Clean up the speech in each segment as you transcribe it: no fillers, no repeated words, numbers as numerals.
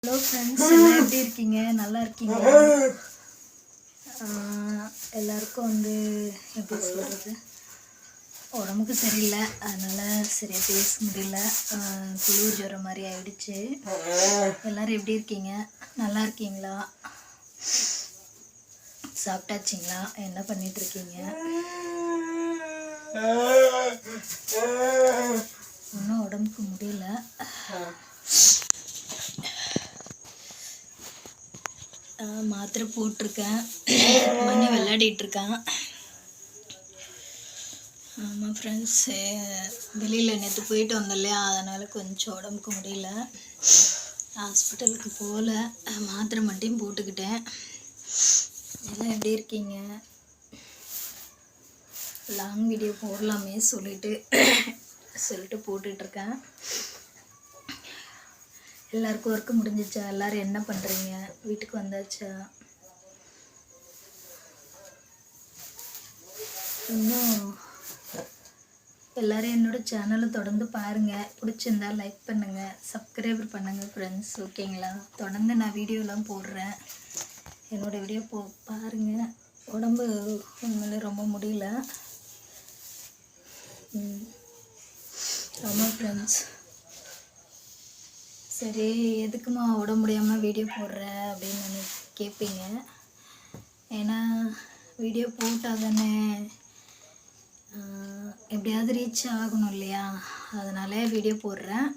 Hello friends, எல்லாம் எப்படி இருக்கீங்க? நல்லா இருக்கீங்க? எல்லாருக்கும் எப்படி சொல்கிறது, உடம்புக்கு சரியில்லை, அதனால் சரியாக பேச முடியல. குளிர் ஜுரம் மாதிரி ஆயிடுச்சு. எல்லோரும் எப்படி இருக்கீங்க? நல்லா இருக்கீங்களா? சாப்பிட்டாச்சிங்களா? என்ன பண்ணிகிட்ருக்கீங்க? இன்னும் உடம்புக்கு முடியல. மாத்திரை போட்டிருக்கேன். மணி விளையாடிட்டுருக்கான். ஆமாம் ஃப்ரெண்ட்ஸ், வெளியில் நேற்று போயிட்டு வந்தோம் இல்லையா, அதனால் கொஞ்சம் உடம்புக்கு முடியல. ஹாஸ்பிட்டலுக்கு போகல, மாத்திரை மட்டும் போட்டுக்கிட்டேன். எல்லாம் எப்படி இருக்கீங்க? லாங் வீடியோ போடலாமே சொல்லிட்டு போட்டுட்ருக்கேன். எல்லாருக்கும் ஒர்க்கு முடிஞ்சிச்சா? எல்லோரும் என்ன பண்ணுறீங்க? வீட்டுக்கு வந்தாச்சா? இன்னும் எல்லோரும் என்னோடய சேனலை தொடர்ந்து பாருங்கள். பிடிச்சிருந்தா லைக் பண்ணுங்கள், சப்ஸ்கிரைபர் பண்ணுங்கள் ஃப்ரெண்ட்ஸ். ஓகேங்களா? தொடர்ந்து நான் வீடியோலாம் போடுறேன். என்னோடய வீடியோ பாருங்கள். உடம்பு உண்மையிலே ரொம்ப முடியல. ஆமாம் ஃப்ரெண்ட்ஸ். சரி, எதுக்குமா உடம்பு முடியாமல் வீடியோ போடுற அப்படின்னு கேட்பீங்க. ஏன்னா வீடியோ போட்டால் தானே எப்படியாவது ரீச் ஆகணும் இல்லையா, அதனால வீடியோ போடுறேன்.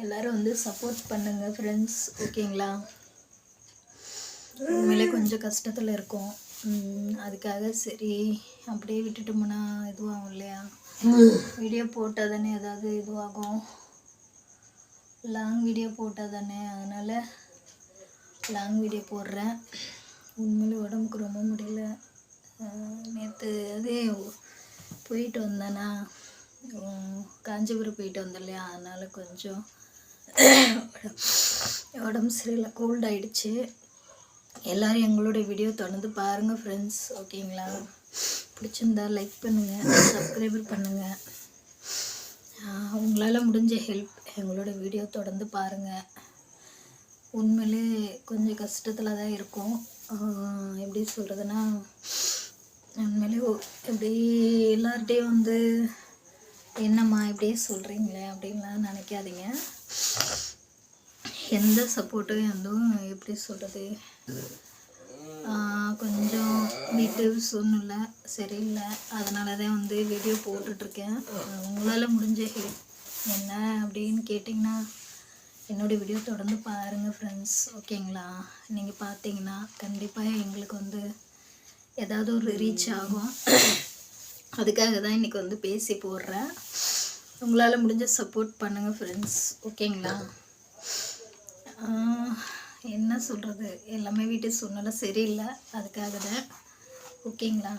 எல்லோரும் சப்போர்ட் பண்ணுங்கள் ஃப்ரெண்ட்ஸ். ஓகேங்களா? உண்மையிலே கொஞ்சம் கஷ்டத்தில் இருக்கோம். அதுக்காக சரி அப்படியே விட்டுட்டோம்னா இதுவாகும் இல்லையா, வீடியோ போட்டால் தானே ஏதாவது இதுவாகும். லாங் வீடியோ போட்டால் தானே, அதனால் லாங் வீடியோ போடுறேன். உண்மையிலே உடம்புக்கு ரொம்ப முடியல. நேற்று போயிட்டு வந்தேன்னா, காஞ்சிபுரம் போயிட்டு வந்தேன் இல்லையா, அதனால் கொஞ்சம் உடம்பு சரியில்லை, கோல்ட் ஆகிடுச்சு. எல்லோரும் எங்களோட வீடியோ தொடர்ந்து பாருங்கள் ஃப்ரெண்ட்ஸ். ஓகேங்களா? பிடிச்சிருந்தா லைக் பண்ணுங்கள், சப்ஸ்கிரைபர் பண்ணுங்கள். உங்களால் முடிஞ்ச ஹெல்ப் எங்களோட வீடியோ தொடர்ந்து பாருங்கள். உண்மையிலே கொஞ்சம் கஷ்டத்தில் தான் இருக்கும். எப்படி சொல்கிறதுனா, உண்மையிலே எப்படி எல்லார்ட்டையும் என்னம்மா இப்படியே சொல்கிறீங்களே அப்படின்லாம் நினைக்காதீங்க. எந்த சப்போர்ட்டும் எப்படி சொல்கிறது, கொஞ்சம் வீட்டு சூழ்நிலை சரியில்லை, அதனால தான் வீடியோ போட்டுட்ருக்கேன். உங்களால் முடிஞ்ச ஹெல்ப் என்ன அப்படின்னு கேட்டிங்கன்னா, என்னோடய வீடியோ தொடர்ந்து பாருங்கள் ஃப்ரெண்ட்ஸ். ஓகேங்களா? நீங்கள் பார்த்தீங்கன்னா கண்டிப்பாக எங்களுக்கு ஏதாவது ஒரு ரீச் ஆகும். அதுக்காக தான் இன்றைக்கி பேசி போடுறேன். உங்களால் முடிஞ்ச சப்போர்ட் பண்ணுங்கள் ஃப்ரெண்ட்ஸ். ஓகேங்களா? என்ன சொல்கிறது, எல்லாமே வீட்டு சூழ்நிலை சரியில்லை, அதுக்காக தான். ஓகேங்களா?